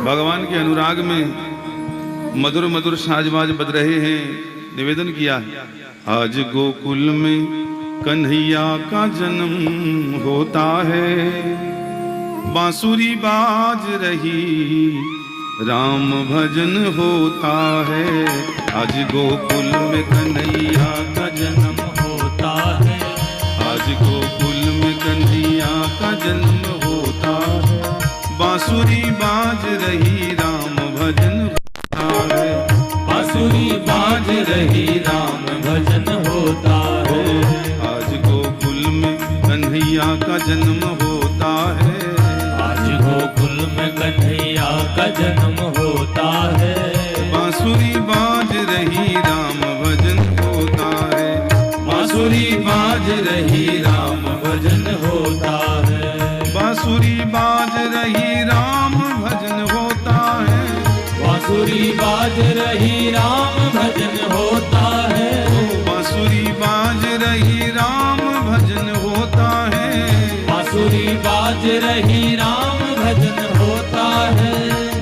भगवान के अनुराग में मधुर मधुर साजबाज बज रहे हैं। निवेदन किया, आज गोकुल में कन्हैया का जन्म होता है, बांसुरी बाज रही राम भजन होता है। आज गोकुल में कन्हैया का जन्म होता है, आज गोकुल में कन्हैया का जन्म होता है, बांसुरी बाज रही राम भजन होता है, बांसुरी बाज रही राम भजन होता है। आज गोकुल में कन्हैया का जन्म होता है, आज गोकुल में कन्हैया का जन्म होता है, बांसुरी बाज रही राम भजन होता है, बांसुरी बाज रही राम भजन होता है, बांसुरी बाज रही राम भजन होता है, बांसुरी बाज रही राम भजन होता है, बांसुरी बाज रही राम भजन होता है, बांसुरी बाज रही राम भजन होता है,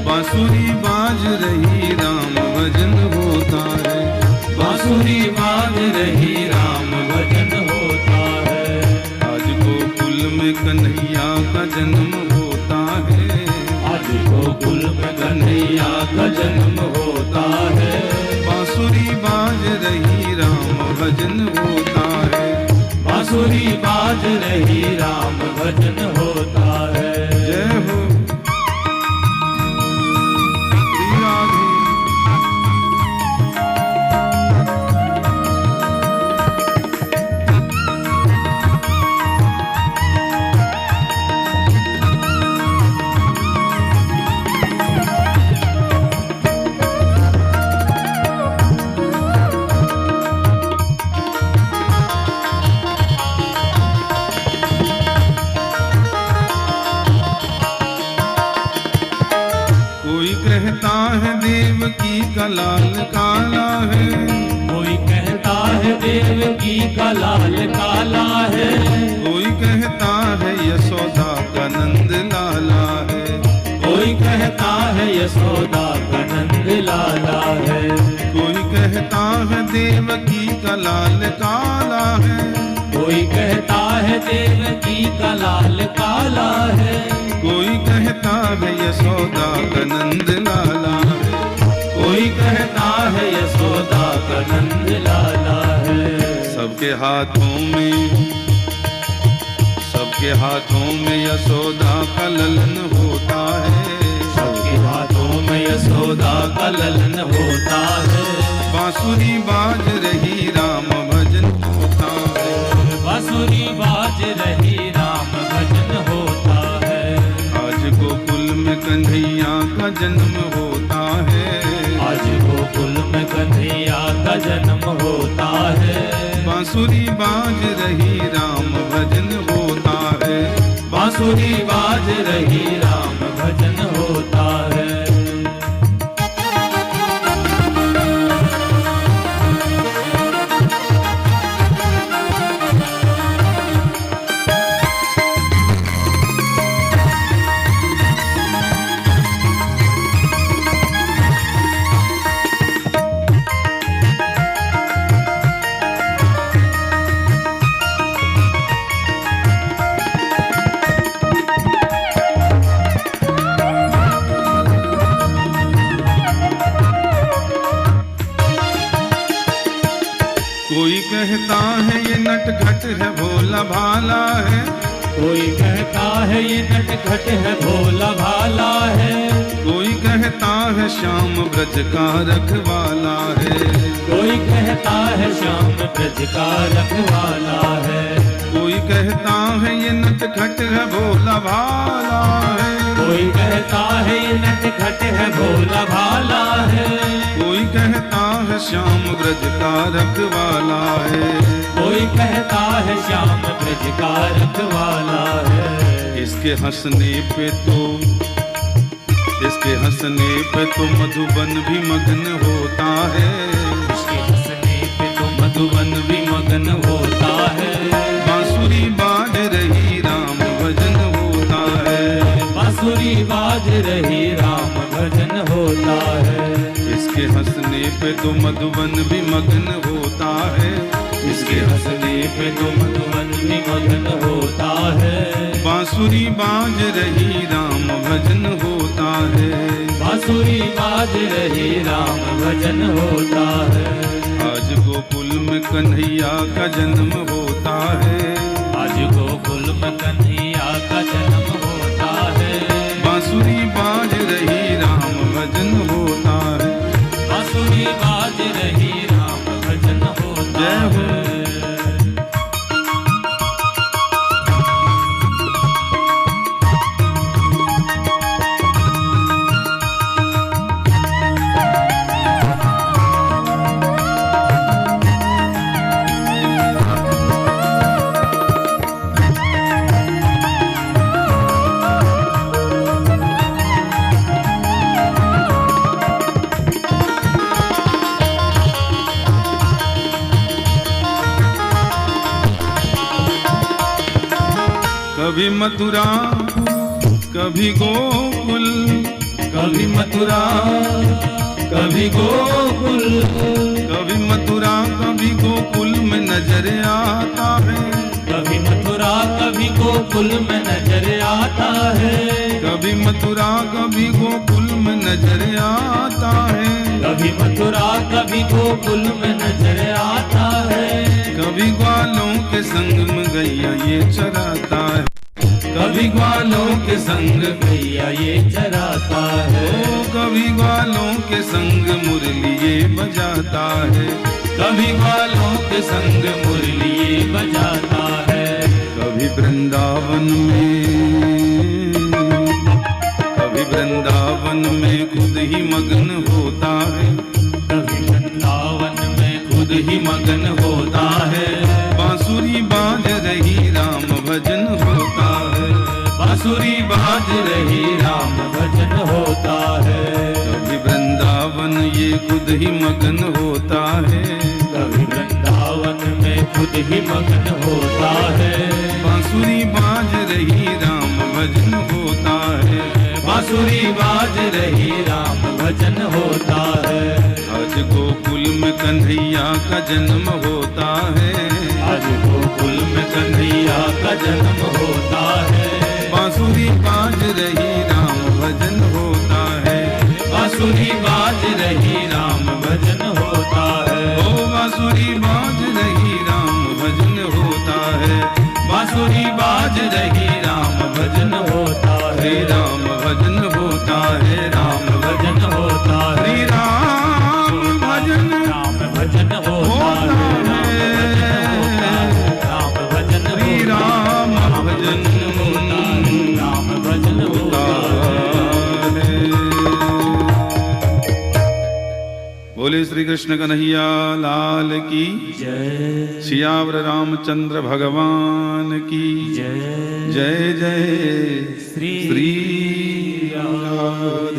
बांसुरी बाज रही राम भजन होता है, बांसुरी बाज रही राम भजन होता है। आज गोकुल में कन्हैया का जन्म होता है, आज गोकुल में कन्हैया का जन्म होता है, बांसुरी बाज रही राम भजन होता है, बांसुरी बाज रही राम भजन होता है। जय हो श्री राधे। कोई कहता है देव की का लाल काला है, कोई कहता है देव की का लाल काला है, कोई कहता है यशोदा का नंद लाला है, कोई कहता है यशोदा का नंद लाला है, कोई कहता है देव की का लाल काला है, कोई कहता है देव की का लाल काला है, कोई कहता है यशोदा का नंद लाला है, कोई कहता है यशोदा का नंद लाला है। सबके हाथों में यशोदा का ललन होता है, सबके हाथों में यशोदा का ललन होता है, बांसुरी बाज रही राम भजन होता है, बांसुरी बाज रही राम भजन होता है। आज गोकुल में कन्हैया का जन्म होता है, आज गोकुल में कन्हैया का जन्म होता है, बांसुरी बाज रही राम भजन होता है, बांसुरी बाज रही राम भजन होता है। कोई कहता है ये नटखट है भोला भाला है, कोई कहता है ये नटखट है भोला भाला है, कोई कहता है श्याम ब्रज का रखवाला है, कोई कहता है श्याम ब्रज का रखवाला है, कोई कहता है ये नटखट है भोला भाला है, कोई कहता है ये नटखट है भोला भाला है, कोई कहता है श्याम ब्रज का रखवाला है, कोई कहता है श्याम ब्रज का रखवाला है। इसके हंसने पे तो मधुबन भी मगन होता है, इसके हंसने पे तो मधुबन भी मगन होता है, बांसुरी बाज रही राम भजन होता है, बांसुरी बाज रही राम इसके हंसने पे तो मधुबन भी मग्न होता है। इसके हंसने पे तो मधुबन भी मगन होता है। बांसुरी बाज रही राम भजन होता है। बांसुरी बाज रही राम भजन होता है। आज गोकुल में कन्हैया का जन्म होता है। आज गोकुल में कन्हैया का जन्म होता है। बांसुरी बाज रही राम भजन होता है। बांसुरी बाज रही राम भजन होता जय हो। है। कभी मथुरा कभी गोकुल, कभी मथुरा कभी गोकुल, कभी मथुरा कभी गोकुल में नजर आता है। कभी मथुरा कभी गोकुल में नजर आता है। कभी मथुरा कभी गोकुल में नजर आता है। कभी मथुरा कभी गोकुल में नजर आता है। कभी ग्वालों के संग में गैया ये चराता है। कभी ग्वालों के संग गैया ये चराता है। कभी ग्वालों के संग मुरली ये बजाता है। कभी ग्वालों के संग मुरली ये बजाता है। कभी वृंदावन में, कभी वृंदावन में खुद ही मग्न होता है। कभी वृंदावन में खुद ही मगन होता है। बांसुरी बाज रही राम भजन होता है। बांसुरी बाज रही राम भजन होता है। कभी वृंदावन ये खुद ही मग्न होता है। कभी वृंदावन में खुद ही मगन होता है। बांसुरी बाज रही राम भजन होता है। बांसुरी बाज रही राम भजन होता है। आज गोकुल में कन्हैया का जन्म होता है। आज गोकुल में कन्हैया का जन्म होता है। बांसुरी बाज रही राम भजन होता है। बांसुरी बाज रही राम भजन होता है। ओ बांसुरी बाज रही राम भजन होता है। बांसुरी बाज रही राम भजन होता है। श्री राम भजन होता है। राम भजन होता है। श्री राम भजन राम भजन होता है। राम भजन श्री राम भजन राम भजन होता है। बोले श्री कृष्ण कन्हैया लाल की जय सियावर रामचंद्र भगवान की जय जय जय श्री श्री राम।